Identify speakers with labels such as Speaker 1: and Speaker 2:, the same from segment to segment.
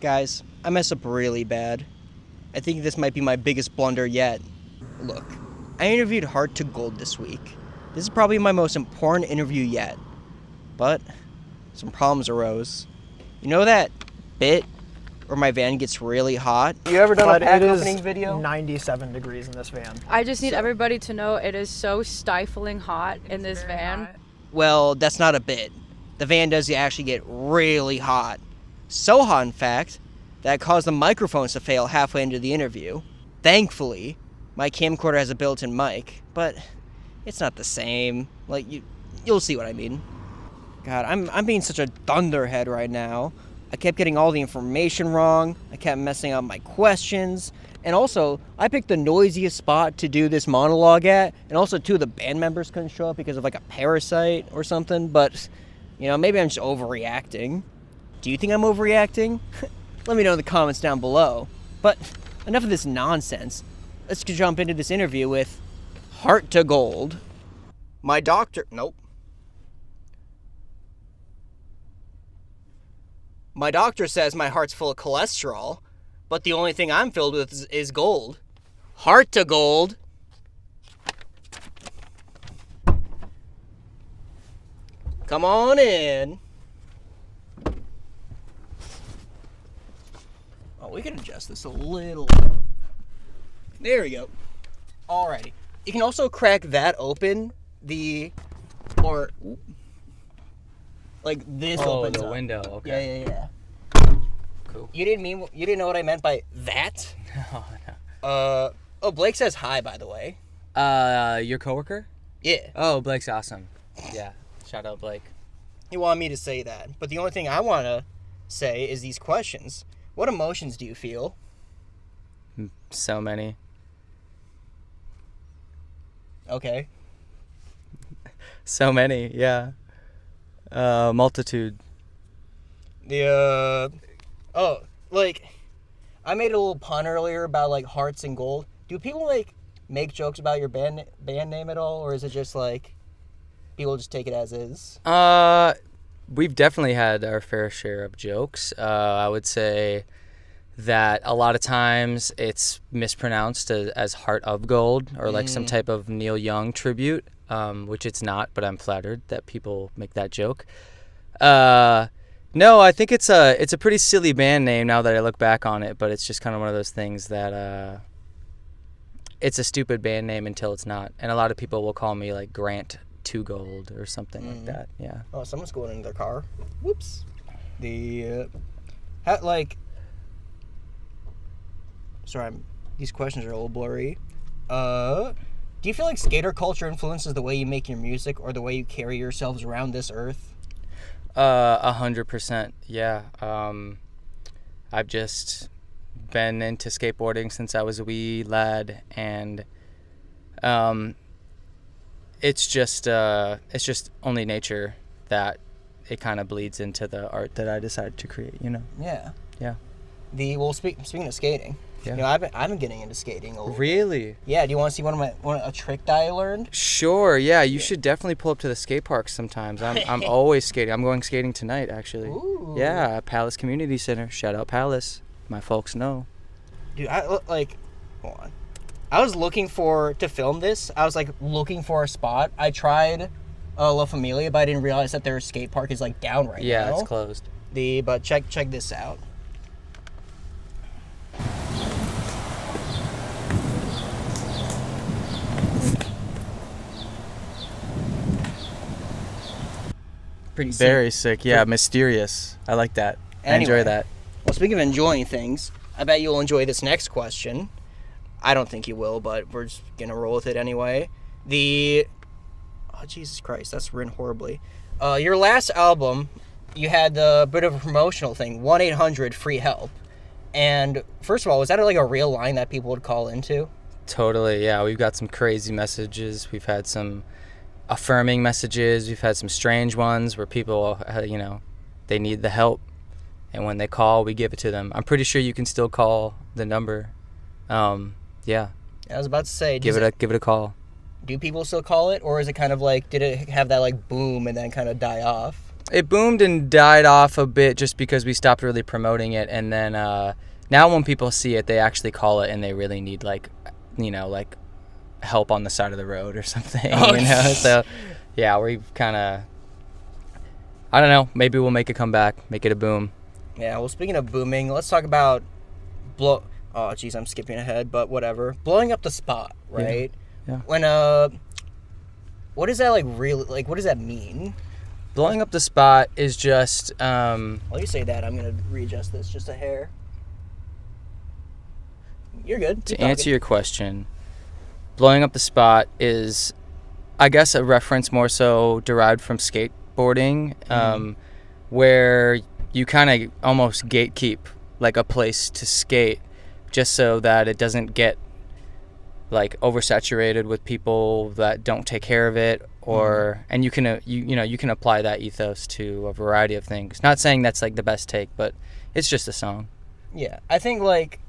Speaker 1: Guys, I messed up really bad. I think this might be my biggest blunder yet. Look, I interviewed Heart to Gold this week. This is probably my most important interview yet. But some problems arose. You know that bit where my van gets really hot? You ever done a pack opening video?
Speaker 2: 97 degrees in this van.
Speaker 3: I just need everybody to know it is so stifling hot in this van.
Speaker 1: Well, that's not a bit. The van does actually get really hot. So hot, in fact, that it caused the microphones to fail halfway into the interview. Thankfully, my camcorder has a built-in mic, but it's not the same. Like, you'll see what I mean. God, I'm being such a thunderhead right now. I kept getting all the information wrong. I kept messing up my questions. And also, I picked the noisiest spot to do this monologue at. And also, two of the band members couldn't show up because of like a parasite or something. But, you know, maybe I'm just overreacting. Do you think I'm overreacting? Let me know in the comments down below. But enough of this nonsense. Let's jump into this interview with Heart to Gold. My doctor... Nope. My doctor says my heart's full of cholesterol, but the only thing I'm filled with is gold. Heart to Gold. Come on in. Oh, we can adjust this a little. There we go. Alrighty. You can also crack that open. Like this opens
Speaker 4: the
Speaker 1: up.
Speaker 4: window. Okay.
Speaker 1: Yeah.
Speaker 4: Cool.
Speaker 1: You didn't know what I meant by that?
Speaker 4: No.
Speaker 1: Oh, Blake says hi, by the way.
Speaker 4: Your coworker?
Speaker 1: Yeah.
Speaker 4: Oh, Blake's awesome. Yeah. Shout out Blake.
Speaker 1: He wanted me to say that. But the only thing I want to say is these questions. What emotions do you feel?
Speaker 4: So many.
Speaker 1: Okay.
Speaker 4: So many. Yeah. Multitude.
Speaker 1: I made a little pun earlier about like hearts and gold. Do people like make jokes about your band name at all, or is it just like people just take it as is?
Speaker 4: We've definitely had our fair share of jokes. I would say that a lot of times it's mispronounced as Heart of Gold or like some type of Neil Young tribute, which it's not, but I'm flattered that people make that joke. No, I think it's a pretty silly band name now that I look back on it, but it's just kind of one of those things that it's a stupid band name until it's not. And a lot of people will call me like Grant to Gold or something like that. Yeah.
Speaker 1: Oh, someone's going into their car. Whoops. Sorry, these questions are a little blurry. Do you feel like skater culture influences the way you make your music or the way you carry yourselves around this earth?
Speaker 4: 100%. Yeah. I've just been into skateboarding since I was a wee lad, and it's just only nature that it kind of bleeds into the art that I decided to create, you know?
Speaker 1: Yeah.
Speaker 4: Yeah.
Speaker 1: Speaking of skating,
Speaker 4: yeah.
Speaker 1: You know, I've been getting into skating a little.
Speaker 4: Really?
Speaker 1: Yeah. Do you want to see a trick that I learned?
Speaker 4: Sure. Yeah. You should definitely pull up to the skate park sometimes. I'm always skating. I'm going skating tonight, actually.
Speaker 1: Ooh.
Speaker 4: Yeah. Palace Community Center. Shout out Palace. My folks know.
Speaker 1: Dude, hold on. I was looking to film this. I was like looking for a spot. I tried La Familia, but I didn't realize that their skate park is like down right now.
Speaker 4: Yeah, it's closed.
Speaker 1: But check this out. Pretty sick.
Speaker 4: Very sick. Yeah, mysterious. I like that.
Speaker 1: Anyway,
Speaker 4: I enjoy that.
Speaker 1: Well, speaking of enjoying things, I bet you'll enjoy this next question. I don't think you will, but we're just going to roll with it anyway. Oh, Jesus Christ, that's written horribly. Your last album, you had the bit of a promotional thing, 1-800-FREE-HELP. And first of all, was that like a real line that people would call into?
Speaker 4: Totally, yeah. We've got some crazy messages. We've had some affirming messages. We've had some strange ones where people, they need the help. And when they call, we give it to them. I'm pretty sure you can still call the number. Yeah.
Speaker 1: I was about to say,
Speaker 4: give it a call.
Speaker 1: Do people still call it, or is it kind of like, did it have that like boom and then kind of die off?
Speaker 4: It boomed and died off a bit just because we stopped really promoting it, and then now when people see it, they actually call it, and they really need like help on the side of the road or something. So yeah, we kind of, I don't know, maybe we'll make it come back, make it a boom.
Speaker 1: Yeah, well, speaking of booming, let's talk about oh geez, I'm skipping ahead, but whatever. Blowing up the spot, right?
Speaker 4: Yeah.
Speaker 1: When what is that like really, like what does that mean?
Speaker 4: Blowing up the spot is just
Speaker 1: While you say that, I'm gonna readjust this just a hair. You're good.
Speaker 4: to answer your question. Blowing up the spot is, I guess, a reference more so derived from skateboarding, where you kind of almost gatekeep like a place to skate, just so that it doesn't get like oversaturated with people that don't take care of it, or and you can you can apply that ethos to a variety of things. Not saying that's like the best take, but it's just a song.
Speaker 1: Yeah, I think like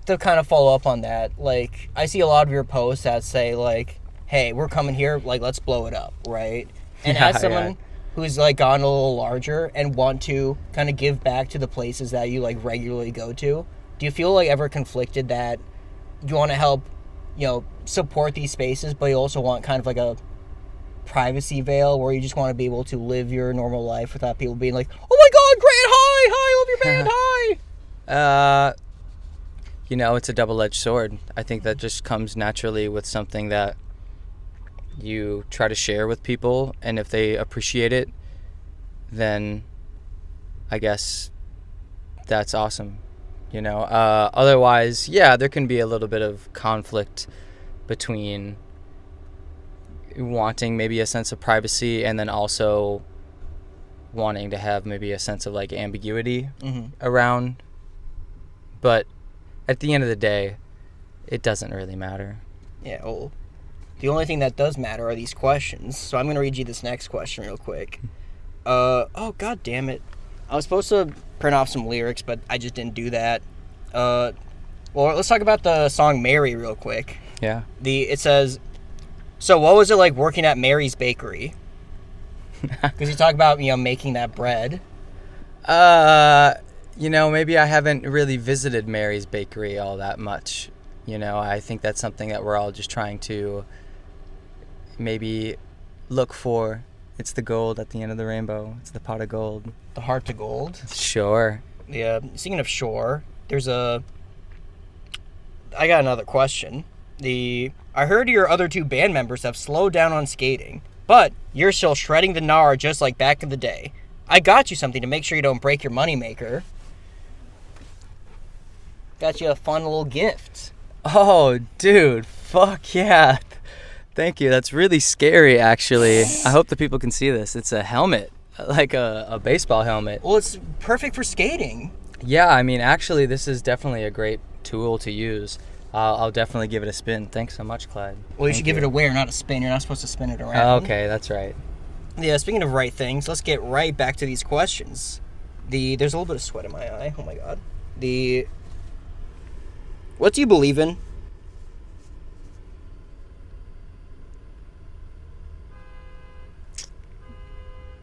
Speaker 1: to kind of follow up on that, like I see a lot of your posts that say like, "Hey, we're coming here, like let's blow it up," right? And as someone who's like gotten a little larger and want to kind of give back to the places that you like regularly go to, do you feel like ever conflicted that you want to help, support these spaces, but you also want kind of like a privacy veil where you just want to be able to live your normal life without people being like, "Oh my God, Grant, hi, I love your band, hi."
Speaker 4: It's a double-edged sword. I think that just comes naturally with something that you try to share with people, and if they appreciate it, then I guess that's awesome. Otherwise, yeah, there can be a little bit of conflict between wanting maybe a sense of privacy and then also wanting to have maybe a sense of like ambiguity around. But at the end of the day, it doesn't really matter.
Speaker 1: Yeah, well, the only thing that does matter are these questions. So I'm going to read you this next question real quick. Oh, God damn it. I was supposed to print off some lyrics, but I just didn't do that. Well, let's talk about the song Mary real quick.
Speaker 4: Yeah.
Speaker 1: It says, so what was it like working at Mary's Bakery? Because you talk about, making that bread.
Speaker 4: Maybe I haven't really visited Mary's Bakery all that much. I think that's something that we're all just trying to maybe look for. It's the gold at the end of the rainbow. It's the pot of gold.
Speaker 1: The heart to gold.
Speaker 4: Sure.
Speaker 1: Yeah. Speaking of shore, I got another question. I heard your other two band members have slowed down on skating, but you're still shredding the gnar just like back in the day. I got you something to make sure you don't break your moneymaker. Got you a fun little gift.
Speaker 4: Oh, dude. Fuck yeah. Thank you. That's really scary, actually. I hope the people can see this. It's a helmet, like a baseball helmet.
Speaker 1: Well, it's perfect for skating.
Speaker 4: Yeah, I mean, actually, this is definitely a great tool to use. I'll definitely give it a spin. Thanks so much, Clyde.
Speaker 1: Well, you should give it a wear, not a spin. You're not supposed to spin it around.
Speaker 4: Okay, that's right.
Speaker 1: Yeah, speaking of right things, let's get right back to these questions. There's a little bit of sweat in my eye. Oh, my God. What do you believe in?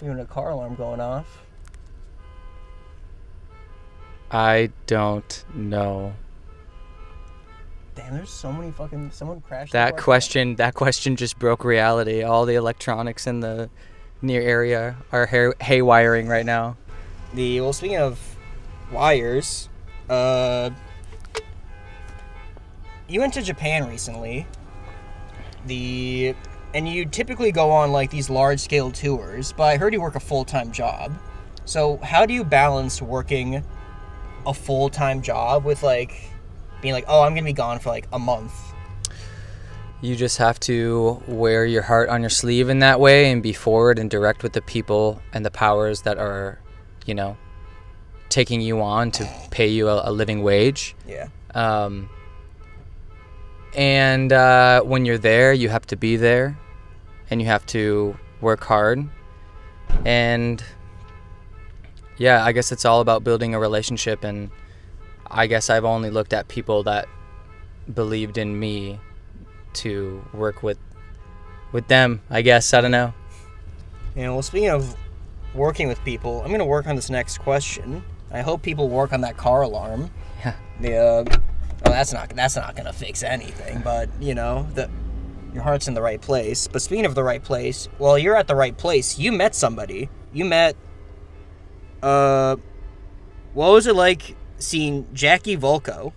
Speaker 1: Even a car alarm going off.
Speaker 4: I don't know.
Speaker 1: Damn, there's so many someone crashed.
Speaker 4: That question just broke reality. All the electronics in the near area are haywiring right now.
Speaker 1: Well, speaking of wires, you went to Japan recently. And you typically go on like these large-scale tours, but I heard you work a full-time job. So how do you balance working a full-time job with like being like, oh, I'm gonna be gone for like a month?
Speaker 4: You just have to wear your heart on your sleeve in that way and be forward and direct with the people and the powers that are, taking you on to pay you a living wage.
Speaker 1: Yeah.
Speaker 4: And when you're there, you have to be there, and you have to work hard. And yeah, I guess it's all about building a relationship. And I guess I've only looked at people that believed in me to work with them. I guess, I don't know.
Speaker 1: Well, speaking of working with people, I'm going to work on this next question. I hope people work on that car alarm.
Speaker 4: Yeah.
Speaker 1: That's not going to fix anything, but, you know, your heart's in the right place. But speaking of the right place, well, you're at the right place. You met somebody. You met, what was it like seeing Jackie Volko,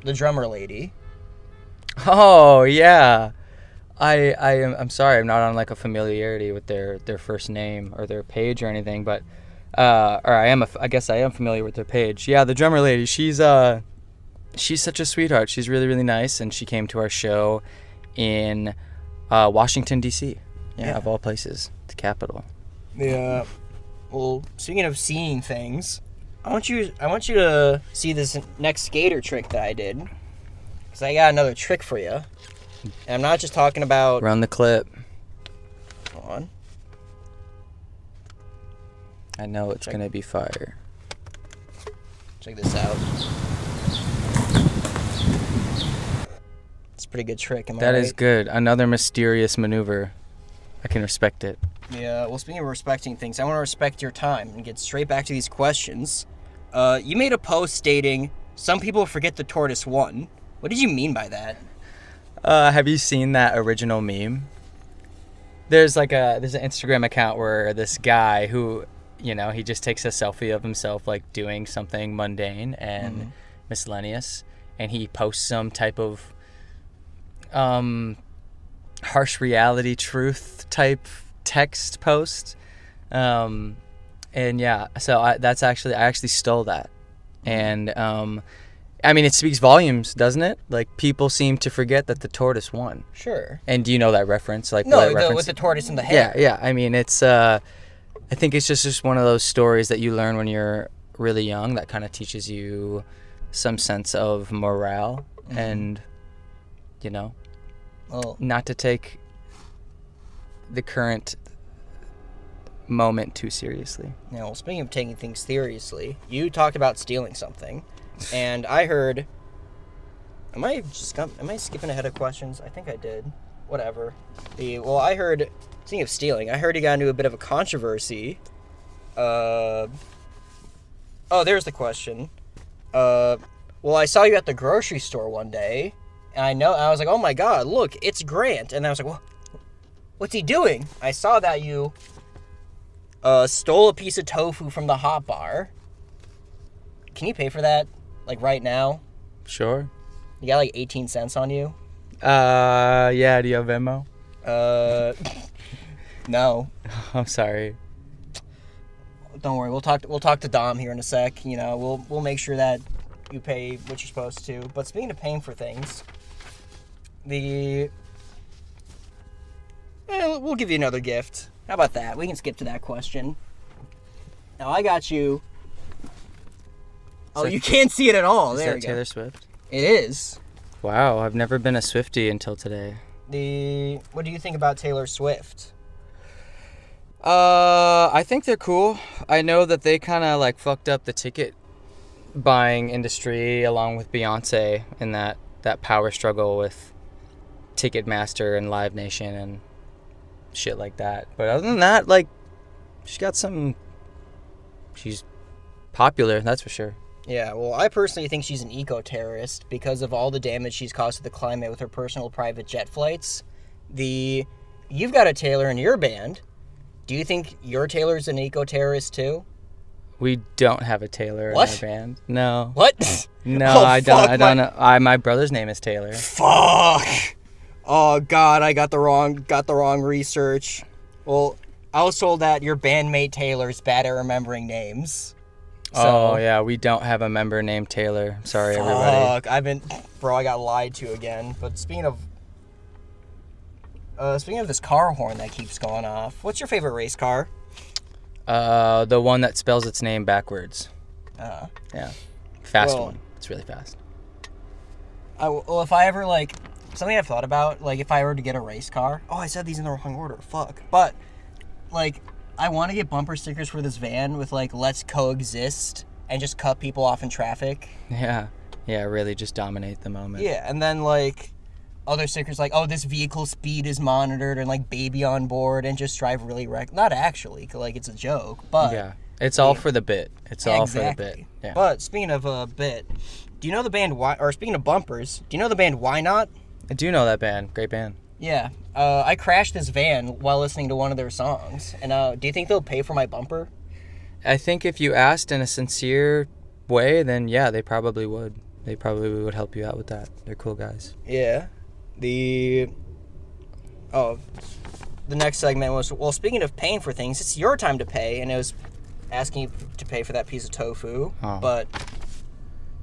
Speaker 1: the drummer lady?
Speaker 4: Oh, yeah. I'm sorry, I'm not on like a familiarity with their first name or their page or anything, but I guess I am familiar with their page. Yeah, the drummer lady, she's such a sweetheart. She's really, really nice, and she came to our show in Washington D.C. Yeah, of all places, the capital.
Speaker 1: Yeah. Well, speaking of seeing things, I want you to see this next skater trick that I did, because I got another trick for you. And I'm not just talking about...
Speaker 4: Run the clip.
Speaker 1: Hold on.
Speaker 4: I know it's going to be fire.
Speaker 1: Check this out. It's a pretty good trick, am I right?
Speaker 4: That is good. Another mysterious maneuver. I can respect it.
Speaker 1: Yeah, well, speaking of respecting things, I want to respect your time and get straight back to these questions. You made a post stating, some people forget the tortoise won. What did you mean by that?
Speaker 4: Have you seen that original meme? There's an Instagram account where this guy who, you know, he just takes a selfie of himself like doing something mundane and miscellaneous, and he posts some type of harsh reality truth type text post, and yeah, so I actually stole that, and I mean, it speaks volumes, doesn't it? Like, people seem to forget that the tortoise won.
Speaker 1: Sure.
Speaker 4: And do you know that reference? Like,
Speaker 1: no, with the tortoise in the hair.
Speaker 4: Yeah. I mean, it's I think it's just one of those stories that you learn when you're really young that kind of teaches you some sense of morale and, you know, not to take the current moment too seriously.
Speaker 1: Yeah, well, speaking of taking things seriously, you talked about stealing something, and I heard... Am I skipping ahead of questions? I think I did. Whatever. I heard... Speaking of stealing, I heard you got into a bit of a controversy. Oh, there's the question. Well, I saw you at the grocery store one day, and I was like, oh my god, look, it's Grant. And I was like, well, what's he doing? I saw that you stole a piece of tofu from the hot bar. Can you pay for that, like, right now?
Speaker 4: Sure.
Speaker 1: You got, like, 18 cents on you?
Speaker 4: Yeah, do you have Venmo?
Speaker 1: No.
Speaker 4: I'm sorry.
Speaker 1: Don't worry, we'll talk to Dom here in a sec. You know, we'll make sure that you pay what you're supposed to. But speaking of paying for things, we'll give you another gift. How about that? We can skip to that question. Now I got you. Oh, you can't see it at all. There we go.
Speaker 4: Taylor Swift?
Speaker 1: It is.
Speaker 4: Wow, I've never been a Swiftie until today.
Speaker 1: What do you think about Taylor Swift?
Speaker 4: I think they're cool. I know that they kind of like fucked up the ticket buying industry along with Beyonce in that power struggle with Ticketmaster and Live Nation and shit like that. But other than that, like, she's popular, that's for sure.
Speaker 1: Yeah, well, I personally think she's an eco-terrorist because of all the damage she's caused to the climate with her personal private jet flights. You've got a Taylor in your band. Do you think your Taylor's an eco-terrorist too?
Speaker 4: We don't have a Taylor in our band. No.
Speaker 1: What?
Speaker 4: No, I don't know. My brother's name is Taylor.
Speaker 1: Fuck. Oh god, I got the wrong research. Well, I was told that your bandmate Taylor's bad at remembering names.
Speaker 4: So, yeah, we don't have a member named Taylor. Sorry, everybody.
Speaker 1: I got lied to again. But speaking of this car horn that keeps going off, what's your favorite race car?
Speaker 4: The one that spells its name backwards. Yeah. Fast one. It's really fast.
Speaker 1: If I ever, like, something I've thought about, like, if I were to get a race car. Oh, I said these in the wrong order. Fuck. But, like, I want to get bumper stickers for this van with, like, let's coexist and just cut people off in traffic.
Speaker 4: Yeah. Yeah, really just dominate the moment.
Speaker 1: Yeah, and then, like, other stickers like, oh, this vehicle speed is monitored and like baby on board and just drive really not actually, like it's a joke, but
Speaker 4: Yeah. It's all for the bit. It's all for the bit.
Speaker 1: exactly.
Speaker 4: Yeah.
Speaker 1: But speaking of a bit, do you know the band speaking of bumpers, do you know the band Why Not?
Speaker 4: I do know that band. Great band.
Speaker 1: Yeah. I crashed this van while listening to one of their songs. And do you think they'll pay for my bumper?
Speaker 4: I think if you asked in a sincere way, then yeah, they probably would. They probably would help you out with that. They're cool guys.
Speaker 1: Yeah. The next segment was, well, speaking of paying for things, it's your time to pay, and it was asking you to pay for that piece of tofu.
Speaker 4: Oh.
Speaker 1: But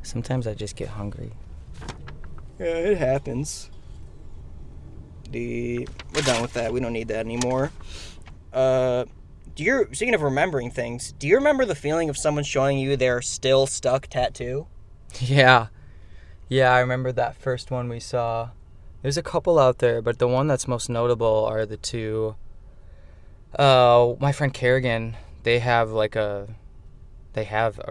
Speaker 4: Sometimes I just get hungry.
Speaker 1: yeah, it happens. We're done with that. We don't need that anymore. Speaking of remembering things, do you remember the feeling of someone showing you their still stuck tattoo?
Speaker 4: Yeah. Yeah, I remember that first one we saw. There's a couple out there, but the one that's most notable are the two. My friend Kerrigan, they have like or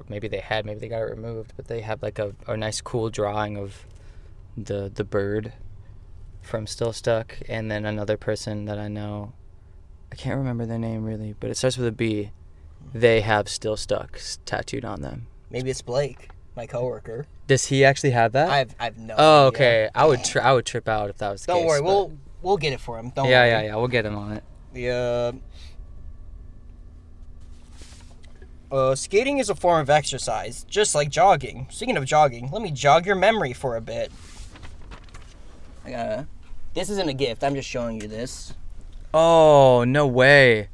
Speaker 4: maybe they got it removed, but they have like a nice cool drawing of the bird from Still Stuck, and then another person that I know, I can't remember their name really, but it starts with a B. They have Still Stuck tattooed on them.
Speaker 1: Maybe it's Blake, my coworker.
Speaker 4: Does he actually have that?
Speaker 1: I've no
Speaker 4: Oh,
Speaker 1: idea.
Speaker 4: okay. I would trip out if that was the
Speaker 1: Don't
Speaker 4: case.
Speaker 1: worry,
Speaker 4: but-
Speaker 1: we'll get it for him. Don't worry.
Speaker 4: Yeah. We'll get him on it.
Speaker 1: Skating is a form of exercise, just like jogging. Speaking of jogging, let me jog your memory for a bit. This isn't a gift. I'm just showing you this.
Speaker 4: Oh, no way.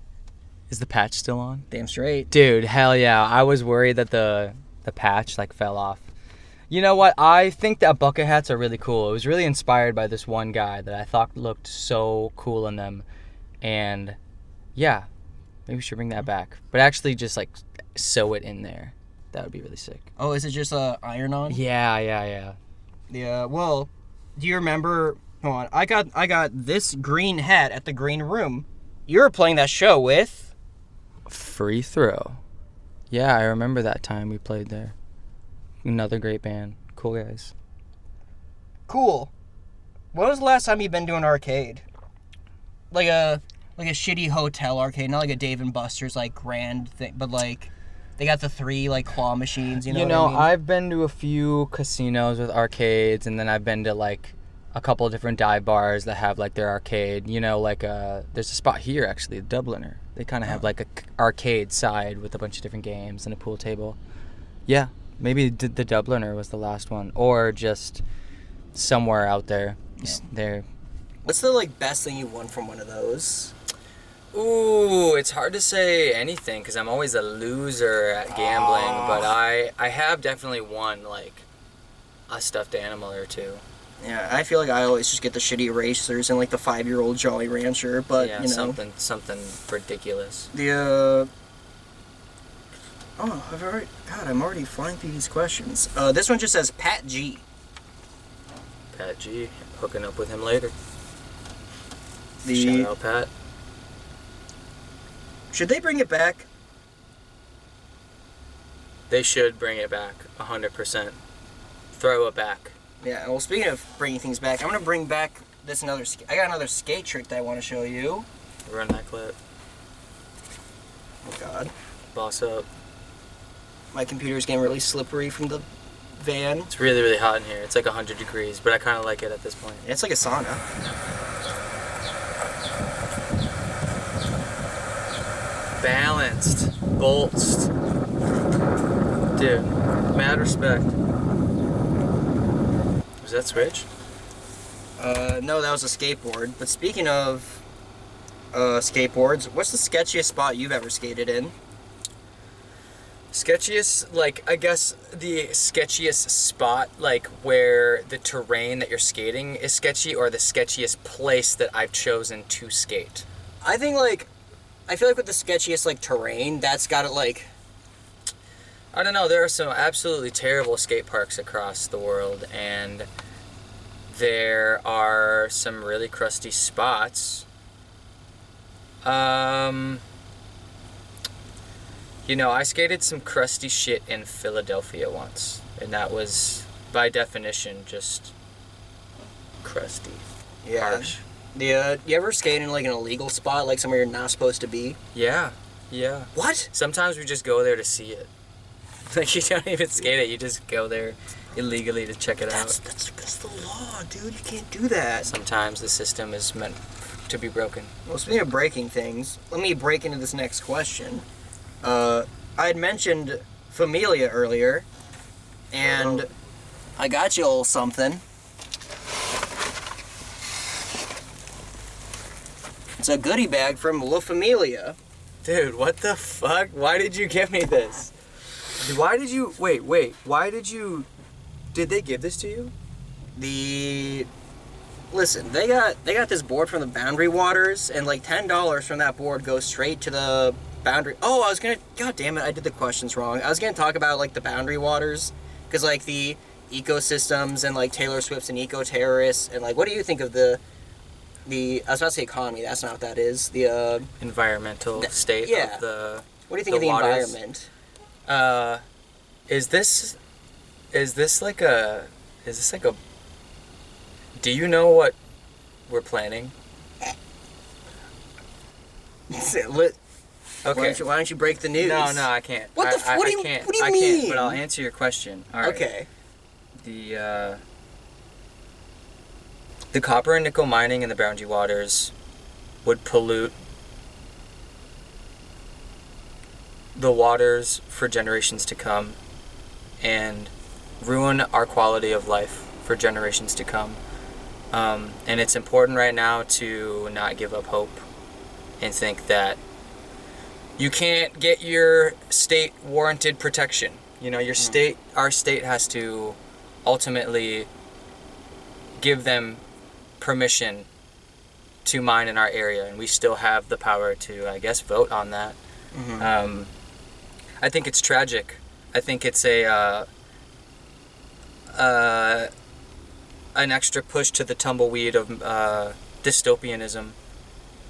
Speaker 4: Is the patch still on?
Speaker 1: Damn straight.
Speaker 4: Dude, hell yeah. I was worried that the patch like fell off. You know what? I think that bucket hats are really cool. It was really inspired by this one guy that I thought looked so cool in them. And yeah, maybe we should bring that back. But actually just like sew it in there. That would be really sick.
Speaker 1: Oh, is it just iron on?
Speaker 4: Yeah.
Speaker 1: Yeah. Well, do you remember? Hold on. I got this green hat at the Green Room. You were playing that show with.
Speaker 4: Free Throw. Yeah, I remember that time we played there. Another great band. Cool guys.
Speaker 1: Cool. When was the last time you've been to an arcade? Like a shitty hotel arcade, not like a Dave and Buster's like grand thing, but like they got the 3 like claw machines. You know what I mean?
Speaker 4: I've been to a few casinos with arcades, and then I've been to like a couple of different dive bars that have like their arcade. There's a spot here actually, the Dubliner. They kind of have like a arcade side with a bunch of different games and a pool table. Yeah, maybe the Dubliner was the last one, or just somewhere out there.
Speaker 1: Yeah.
Speaker 4: There.
Speaker 1: What's the like best thing you won from one of those?
Speaker 4: Ooh, it's hard to say anything because I'm always a loser at gambling, but I have definitely won like a stuffed animal or two.
Speaker 1: Yeah, I feel like I always just get the shitty racers and like the 5-year-old Jolly Rancher, but
Speaker 4: Yeah,
Speaker 1: you know.
Speaker 4: something ridiculous.
Speaker 1: I'm already flying through these questions. This one just says Pat G.
Speaker 4: Pat G, hooking up with him later.
Speaker 1: The-
Speaker 4: Shout out Pat.
Speaker 1: Should they bring it back?
Speaker 4: They should bring it back, 100%. Throw it back.
Speaker 1: Yeah, well, speaking of bringing things back, I'm going to bring back I got another skate trick that I want to show you.
Speaker 4: Run that clip.
Speaker 1: Oh, God.
Speaker 4: Boss up.
Speaker 1: My computer's getting really slippery from the van.
Speaker 4: It's really, really hot in here. It's like 100 degrees, but I kind of like it at this point.
Speaker 1: It's like a sauna.
Speaker 4: Balanced. Boltzed. Dude, mad respect. Was that Switch?
Speaker 1: No, that was a skateboard. But speaking of skateboards, what's the sketchiest spot you've ever skated in?
Speaker 4: Sketchiest, like, I guess the sketchiest spot, like, where the terrain that you're skating is sketchy, or the sketchiest place that I've chosen to skate?
Speaker 1: I feel like with the sketchiest, like, terrain, that's got it, like...
Speaker 4: I don't know, there are some absolutely terrible skate parks across the world, and there are some really crusty spots. I skated some crusty shit in Philadelphia once, and that was, by definition, just crusty.
Speaker 1: Yeah.
Speaker 4: harsh.
Speaker 1: You ever skate in like an illegal spot, like somewhere you're not supposed to be?
Speaker 4: Yeah.
Speaker 1: What?
Speaker 4: Sometimes we just go there to see it. Like, you don't even skate it, you just go there illegally to check it out.
Speaker 1: That's the law, dude. You can't do that.
Speaker 4: Sometimes the system is meant to be broken.
Speaker 1: Well, speaking of breaking things, let me break into this next question. I had mentioned Familia earlier, and I got you all something. It's a goodie bag from La Familia.
Speaker 4: Dude, what the fuck? Why did you give me this? Why did you... Wait. Why did you... Did they give this to you?
Speaker 1: Listen, they got this board from the Boundary Waters, and like $10 from that board goes straight to the Boundary... Oh, God damn it, I did the questions wrong. I was gonna talk about like the Boundary Waters, because like the ecosystems and like Taylor Swift's and eco-terrorists, and like what do you think of the I was about to say economy, that's not what that is. The
Speaker 4: environmental state of the...
Speaker 1: What do you think of the
Speaker 4: waters?
Speaker 1: environment?
Speaker 4: Is this like a... Do you know what we're planning?
Speaker 1: Okay. Why don't you break the news?
Speaker 4: No, I can't.
Speaker 1: What do you
Speaker 4: I
Speaker 1: mean?
Speaker 4: can't, but I'll answer your question. All right.
Speaker 1: Okay.
Speaker 4: The copper and nickel mining in the Boundary Waters would pollute the waters for generations to come and ruin our quality of life for generations to come. And it's important right now to not give up hope and think that you can't get your state warranted protection. You know, our state has to ultimately give them permission to mine in our area, and we still have the power to, I guess, vote on that. Mm-hmm. I think it's tragic. I think it's an extra push to the tumbleweed of dystopianism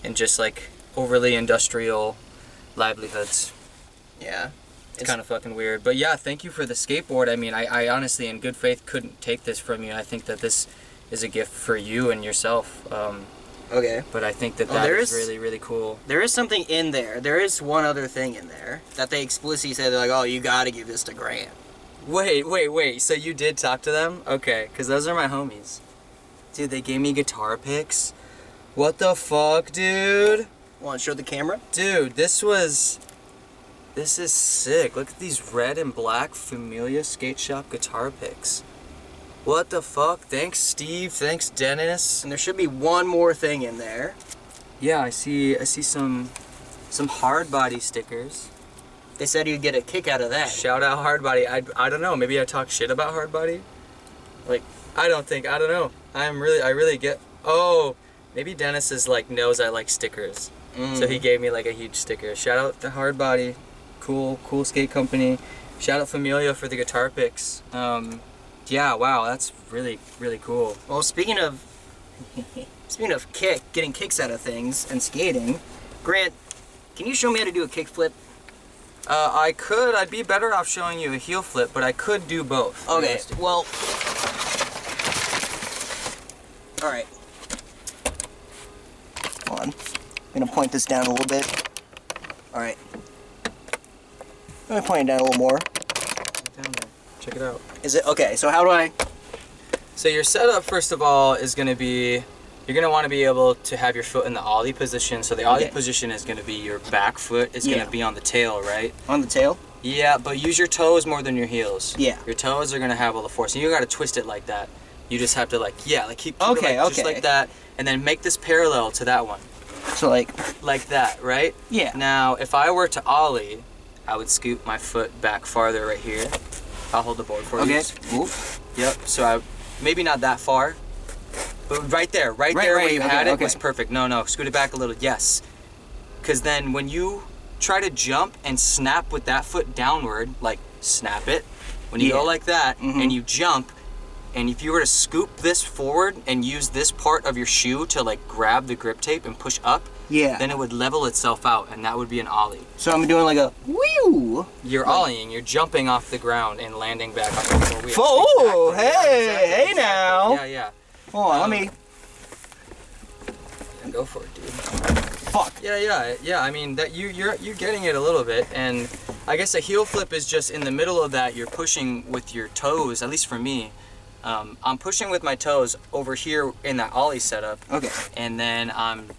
Speaker 4: and just like overly industrial livelihoods.
Speaker 1: Yeah.
Speaker 4: It's kind of fucking weird. But yeah, thank you for the skateboard. I mean, I honestly, in good faith, couldn't take this from you. I think that this is a gift for you and yourself.
Speaker 1: Okay.
Speaker 4: But I think that is really, really cool.
Speaker 1: There is something in there. There is one other thing in there that they explicitly said, they're like, oh, you gotta give this to Grant.
Speaker 4: Wait. So you did talk to them? Okay, because those are my homies. Dude, they gave me guitar picks. What the fuck, dude?
Speaker 1: Want to show the camera?
Speaker 4: Dude, this is sick. Look at these red and black Familia Skate Shop guitar picks. What the fuck? Thanks, Steve. Thanks, Dennis.
Speaker 1: And there should be one more thing in there.
Speaker 4: Yeah, I see some hard body stickers.
Speaker 1: They said you'd get a kick out of that.
Speaker 4: Shout out hard body. I don't know. Maybe I talk shit about hard body. Like, I don't know. I really get. Oh, maybe Dennis is like knows I like stickers, so he gave me like a huge sticker. Shout out to hard body, cool skate company. Shout out Familia for the guitar picks. Yeah, wow, that's really, really cool.
Speaker 1: Well, speaking of getting kicks out of things and skating, Grant, can you show me how to do a kickflip?
Speaker 4: I could. I'd be better off showing you a heel flip, but I could do both.
Speaker 1: Okay, well... Alright. Hold on. I'm gonna point this down a little bit. Alright. I'm gonna point it down a little more.
Speaker 4: Down there. Check it out.
Speaker 1: Is it? Okay, so how do I...
Speaker 4: So your setup, first of all, is going to be... You're going to want to be able to have your foot in the ollie position. So the ollie position is going to be your back foot is going to be on the tail, right?
Speaker 1: On the tail?
Speaker 4: Yeah, but use your toes more than your heels.
Speaker 1: Yeah.
Speaker 4: Your toes are going to have all the force. And you got to twist it like that. You just have to keep
Speaker 1: okay,
Speaker 4: it just like that. And then make this parallel to that one.
Speaker 1: So like
Speaker 4: that, right?
Speaker 1: Yeah.
Speaker 4: Now, if I were to ollie, I would scoot my foot back farther right here. I'll hold the board for you.
Speaker 1: Okay. Oof.
Speaker 4: Yep. So maybe not that far, but right there where you had it was perfect. No, scoot it back a little. Yes. Because then when you try to jump and snap with that foot downward, like snap it, when you go like that and you jump, and if you were to scoop this forward and use this part of your shoe to like grab the grip tape and push up, then it would level itself out, and that would be an ollie.
Speaker 1: So I'm doing like a whew.
Speaker 4: You're ollieing. You're jumping off the ground and landing back on the four wheels.
Speaker 1: Oh,
Speaker 4: exactly.
Speaker 1: hey now.
Speaker 4: Yeah.
Speaker 1: Hold on, let me.
Speaker 4: Go for it, dude.
Speaker 1: Fuck.
Speaker 4: Yeah. I mean, that you're getting it a little bit, and I guess a heel flip is just in the middle of that. You're pushing with your toes. At least for me, I'm pushing with my toes over here in that ollie setup.
Speaker 1: Okay.
Speaker 4: And then I'm,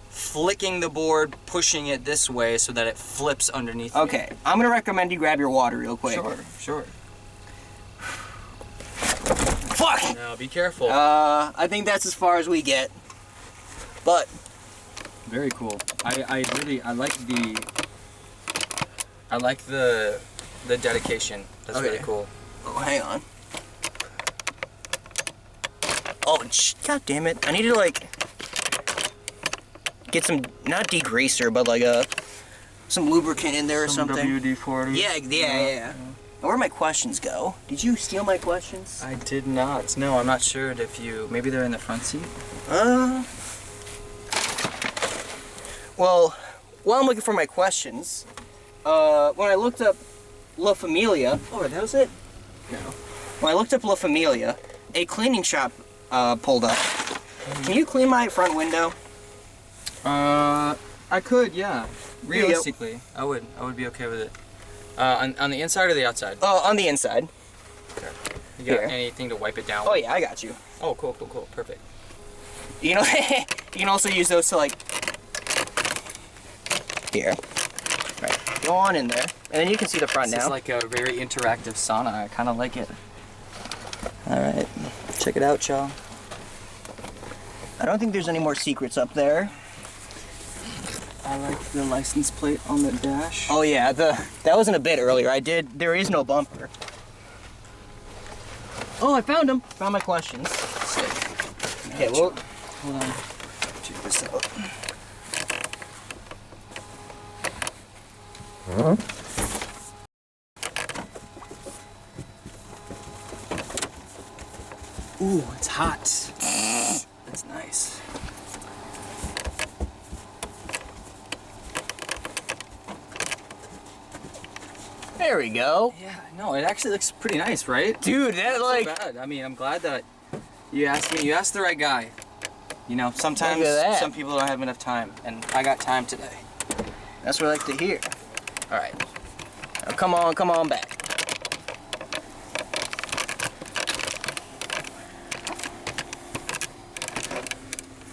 Speaker 4: flicking the board, pushing it this way so that it flips underneath.
Speaker 1: Okay. I'm gonna recommend you grab your water real quick.
Speaker 4: Sure.
Speaker 1: Fuck.
Speaker 4: Now be careful.
Speaker 1: I think that's as far as we get. But
Speaker 4: Very cool. I like the dedication. That's
Speaker 1: Okay.
Speaker 4: really cool.
Speaker 1: oh, hang on. Oh, god damn it! I need to like get some not degreaser, but like some lubricant in there or something.
Speaker 4: WD-40.
Speaker 1: Yeah. Where'd my questions go? Did you steal my questions?
Speaker 4: I did not. No, I'm not sure if you. Maybe they're in the front seat.
Speaker 1: Well, while I'm looking for my questions, when I looked up La Familia, oh, that was it? No. When I looked up La Familia, a cleaning shop pulled up. Can you clean my front window?
Speaker 4: I could, yeah.
Speaker 1: Here you go.
Speaker 4: Realistically, I would be okay with it. On the inside or the outside?
Speaker 1: Oh, on the inside.
Speaker 4: You got
Speaker 1: Here.
Speaker 4: anything to wipe it down
Speaker 1: Oh
Speaker 4: with?
Speaker 1: yeah, I got you.
Speaker 4: Oh, cool, perfect.
Speaker 1: You know, you can also use those to like. Here. Right. Go on in there, and then you can see the front
Speaker 4: This
Speaker 1: now.
Speaker 4: is like a very interactive sauna. I kind of like it.
Speaker 1: All right. Check it out, y'all. I don't think there's any more secrets up there.
Speaker 4: I like the license plate on the dash.
Speaker 1: Oh yeah, that wasn't a bit earlier. There is no bumper. Oh, I found them. Found my questions. Sick. Okay, well,
Speaker 4: Hold on.
Speaker 1: check this out.
Speaker 4: Ooh, it's hot. That's nice.
Speaker 1: There we go.
Speaker 4: Yeah, no, it actually looks pretty nice, right?
Speaker 1: Dude, that like...
Speaker 4: Not bad. I mean, I'm glad that you asked me. You asked the right guy. Sometimes
Speaker 1: Look at that.
Speaker 4: some people don't have enough time, and I got time today.
Speaker 1: That's what I like to hear. All right. Now come on back.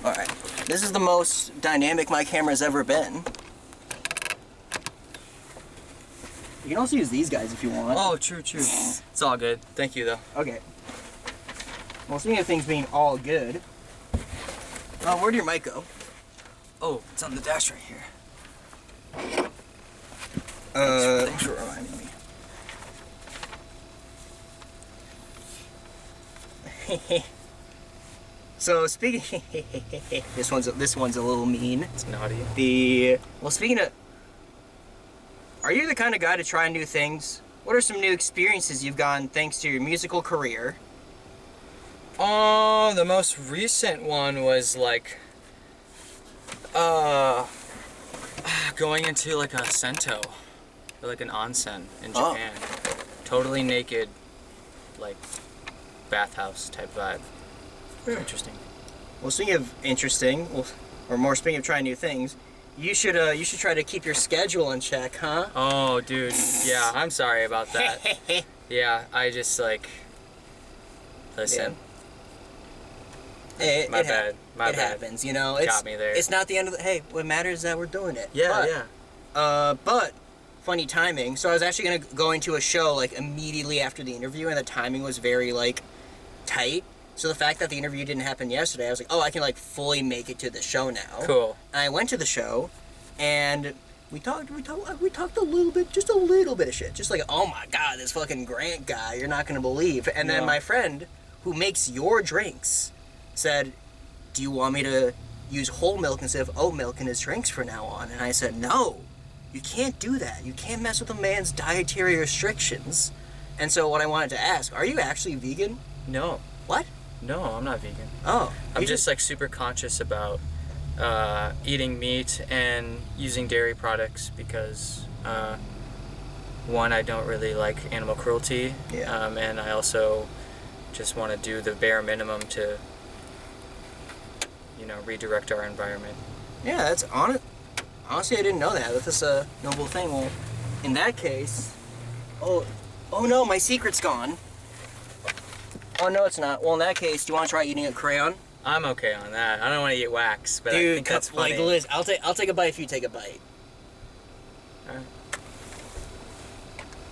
Speaker 1: All right. This is the most dynamic my camera's ever been. You can also use these guys if you want.
Speaker 4: Oh, true. It's all good. Thank you, though.
Speaker 1: Okay. Well, speaking of things being all good, where'd your mic go?
Speaker 4: Oh, it's on the dash right here.
Speaker 1: Thanks for reminding me. So speaking, this one's a little mean.
Speaker 4: It's naughty.
Speaker 1: Speaking of, are you the kind of guy to try new things? What are some new experiences you've gotten thanks to your musical career?
Speaker 4: Oh, the most recent one was like, going into like a sento, or like an onsen in
Speaker 1: Oh.
Speaker 4: Japan. Totally naked, like bathhouse type vibe. Interesting.
Speaker 1: Well, speaking of interesting, or more speaking of trying new things, you should try to keep your schedule in check, huh?
Speaker 4: Oh, dude. Yeah, I'm sorry about that. Yeah, I just like. Listen.
Speaker 1: It
Speaker 4: My bad.
Speaker 1: It happens, you know. It's,
Speaker 4: Got me there.
Speaker 1: It's not the end of the. Hey, what matters is that we're doing it.
Speaker 4: Yeah.
Speaker 1: But funny timing. So I was actually gonna go into a show like immediately after the interview, and the timing was very like tight. So the fact that the interview didn't happen yesterday, I was like, oh, I can like fully make it to the show now.
Speaker 4: Cool.
Speaker 1: And I went to the show, and we talked a little bit, just a little bit of shit. Just like, oh my god, this fucking Grant guy, you're not gonna believe. And then
Speaker 4: Yeah.
Speaker 1: my friend, who makes your drinks, said, do you want me to use whole milk instead of oat milk in his drinks from now on? And I said, no, you can't do that. You can't mess with a man's dietary restrictions. And so what I wanted to ask, are you actually vegan?
Speaker 4: No.
Speaker 1: What?
Speaker 4: No, I'm not vegan.
Speaker 1: Oh.
Speaker 4: I'm
Speaker 1: you
Speaker 4: just like super conscious about eating meat and using dairy products because one, I don't really like animal cruelty,
Speaker 1: Yeah.
Speaker 4: and I also just want to do the bare minimum to redirect our environment.
Speaker 1: Yeah, that's honest. Honestly, I didn't know that. That's a noble thing. Well, in that case, oh no, my secret's gone. Oh no, it's not. Well, in that case, do you want to try eating a crayon?
Speaker 4: I'm okay on that. I don't want to eat wax, but I
Speaker 1: Dude,
Speaker 4: think that's funny.
Speaker 1: like Liz, I'll take a bite if you take a bite.
Speaker 4: Alright.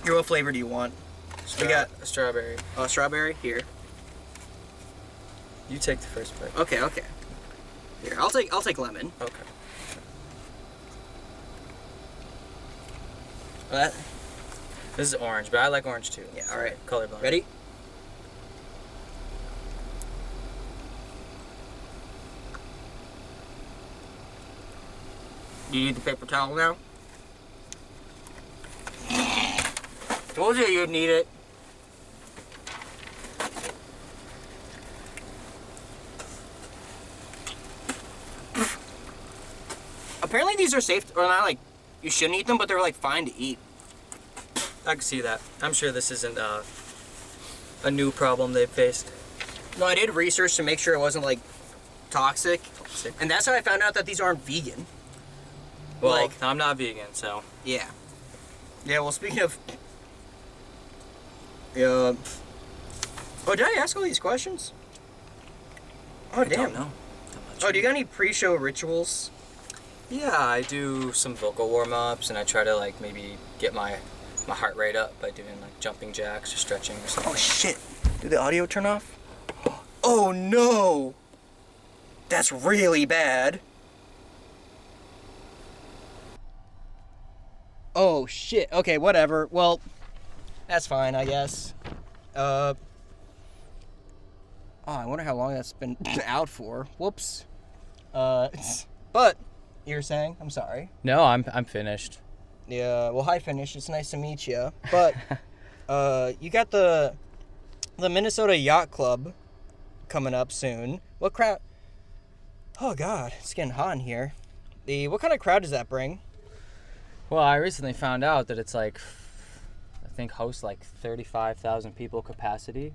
Speaker 1: Here, what flavor do you want? We got
Speaker 4: a strawberry.
Speaker 1: Strawberry. Here.
Speaker 4: You take the first bite.
Speaker 1: Okay. Here, I'll take lemon.
Speaker 4: Okay.
Speaker 1: That.
Speaker 4: This is orange, but I like orange too.
Speaker 1: Yeah. All right.
Speaker 4: Colorblind.
Speaker 1: Ready? Do you need the paper towel now? Told you you'd need it. Apparently these are safe, or not like, you shouldn't eat them, but they're like fine to eat.
Speaker 4: I can see that. I'm sure this isn't a new problem they've faced.
Speaker 1: No, I did research to make sure it wasn't like toxic. And that's how I found out that these aren't vegan.
Speaker 4: Well,
Speaker 1: Like-
Speaker 4: I'm not vegan, so.
Speaker 1: Yeah. Yeah, well, speaking of... oh, did I ask all these questions? Oh,
Speaker 4: I
Speaker 1: damn.
Speaker 4: don't know.
Speaker 1: Oh, do you got any pre-show rituals?
Speaker 4: Yeah, I do some vocal warm-ups, and I try to like maybe get my heart rate up by doing like jumping jacks or stretching or something.
Speaker 1: Oh, shit. Did the audio turn off? Oh, no! That's really bad. Oh, shit. Okay, whatever. Well, that's fine, I guess. Oh, I wonder how long that's been out for. Whoops. But, you were saying? I'm sorry.
Speaker 4: No, I'm finished.
Speaker 1: Yeah, well, hi, Finish. It's nice to meet you. But, you got the Minnesota Yacht Club coming up soon. What crowd? Oh, God. It's getting hot in here. What kind of crowd does that bring?
Speaker 4: Well, I recently found out that it's like, I think hosts like 35,000 people capacity,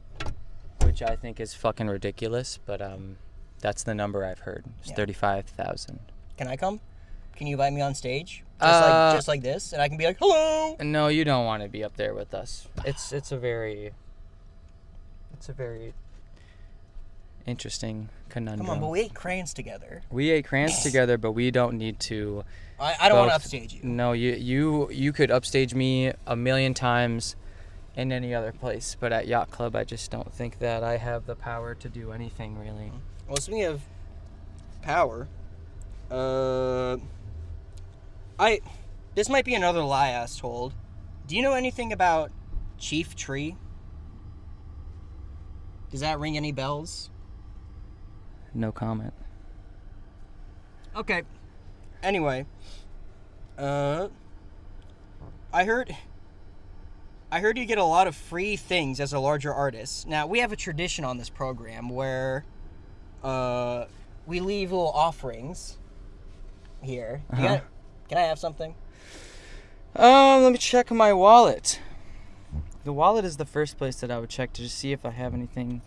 Speaker 4: which I think is fucking ridiculous, but that's the number I've heard. It's 35,000.
Speaker 1: Can I come? Can you invite me on stage?
Speaker 4: Uh,
Speaker 1: Just like this? And I can be like, hello!
Speaker 4: No, you don't want to be up there with us. It's a very interesting conundrum.
Speaker 1: Come on, but we ate crayons together.
Speaker 4: We ate crayons together, but we don't need to.
Speaker 1: I don't want to upstage you.
Speaker 4: No, you could upstage me a million times in any other place, but at Yacht Club, I just don't think that I have the power to do anything really.
Speaker 1: Well, speaking of power, this might be another lie I was told. Do you know anything about Chief Tree? Does that ring any bells?
Speaker 4: No comment.
Speaker 1: Okay. Anyway, I heard you get a lot of free things as a larger artist. Now, we have a tradition on this program where we leave little offerings here. Can I have something?
Speaker 4: Let me check my wallet. The wallet is the first place that I would check to just see if I have anything.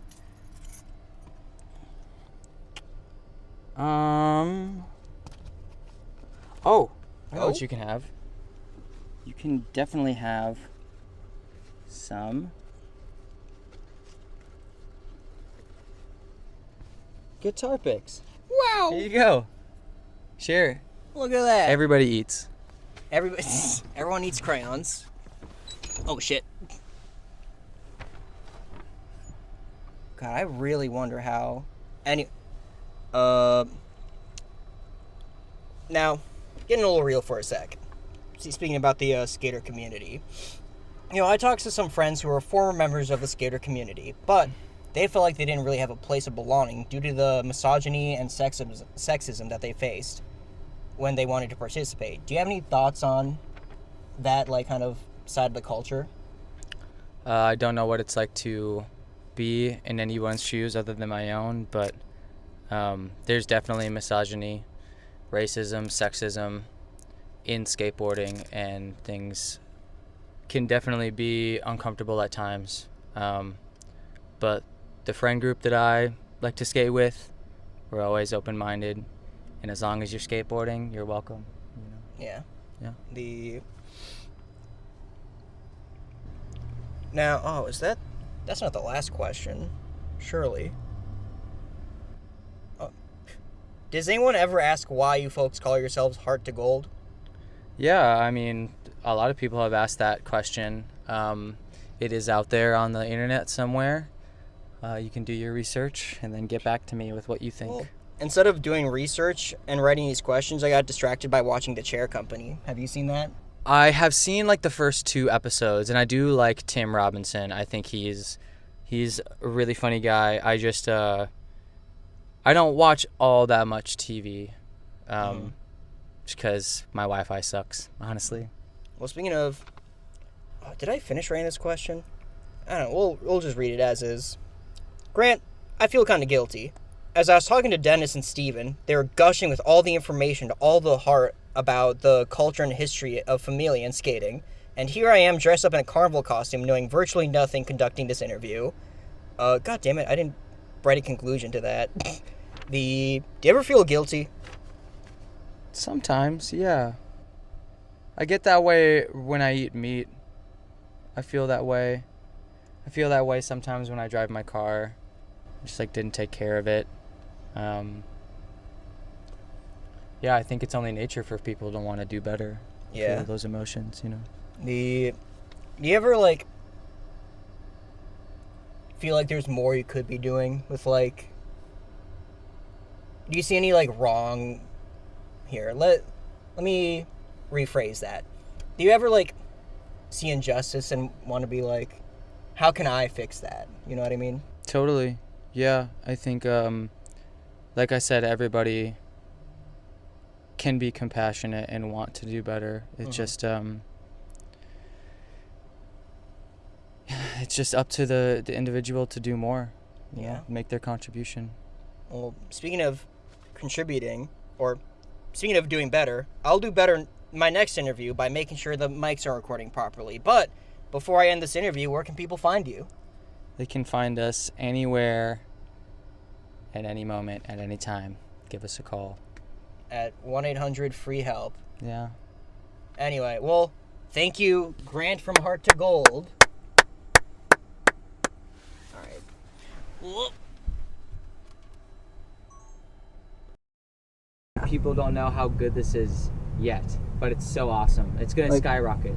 Speaker 4: Oh, I know what you can have. You can definitely have some guitar picks.
Speaker 1: Wow!
Speaker 4: Here you go. Share.
Speaker 1: Look at that.
Speaker 4: Everybody eats.
Speaker 1: Everyone eats crayons. Oh, shit. God, I really wonder how... Now, getting a little real for a sec. Speaking about the skater community. I talked to some friends who are former members of the skater community, but they felt like they didn't really have a place of belonging due to the misogyny and sexism that they faced when they wanted to participate. Do you have any thoughts on that, kind of side of the culture?
Speaker 4: I don't know what it's like to be in anyone's shoes other than my own, but there's definitely misogyny, racism, sexism in skateboarding, and things can definitely be uncomfortable at times. But the friend group that I like to skate with, we're always open-minded, and as long as you're skateboarding, you're welcome. You know?
Speaker 1: Yeah.
Speaker 4: Yeah.
Speaker 1: Now, that's not the last question, surely. Does anyone ever ask why you folks call yourselves Heart to Gold?
Speaker 4: Yeah, I mean, a lot of people have asked that question. It is out there on the internet somewhere. You can do your research and then get back to me with what you think.
Speaker 1: Well, instead of doing research and writing these questions, I got distracted by watching The Chair Company. Have you seen that?
Speaker 4: I have seen like the first 2 episodes, and I do like Tim Robinson. I think he's a really funny guy. I just I don't watch all that much TV, just because my Wi-Fi sucks, honestly.
Speaker 1: Well, speaking of, did I finish writing this question? I don't know. We'll just read it as is. Grant, I feel kind of guilty. As I was talking to Dennis and Steven, they were gushing with all the information to all the heart about the culture and history of Familia and skating, and here I am dressed up in a carnival costume knowing virtually nothing conducting this interview. God damn it, I didn't write a conclusion to that. Do you ever feel guilty?
Speaker 4: Sometimes, yeah. I get that way when I eat meat. I feel that way. I feel that way sometimes when I drive my car. Just like didn't take care of it. Yeah, I think it's only nature for people to want to do better.
Speaker 1: Yeah.
Speaker 4: Feel those emotions, you know.
Speaker 1: Do you ever, like, feel like there's more you could be doing with, like... Do you see any, like, wrong... Here, let me rephrase that. Do you ever, like, see injustice and want to be like, how can I fix that? You know what I mean?
Speaker 4: Totally. Yeah, I think, like I said, everybody can be compassionate and want to do better. It's just it's just up to the individual to do more. You know, make their contribution.
Speaker 1: Well, speaking of contributing, or speaking of doing better, I'll do better in my next interview by making sure the mics are recording properly. But before I end this interview, where can people find you?
Speaker 4: They can find us anywhere, at any moment, at any time. Give us a call.
Speaker 1: At 1-800-FREE-HELP.
Speaker 4: Yeah.
Speaker 1: Anyway, well, thank you, Grant from Heart to Gold. All right. Whoop.
Speaker 4: People don't know how good this is yet, but it's so awesome. It's going to skyrocket.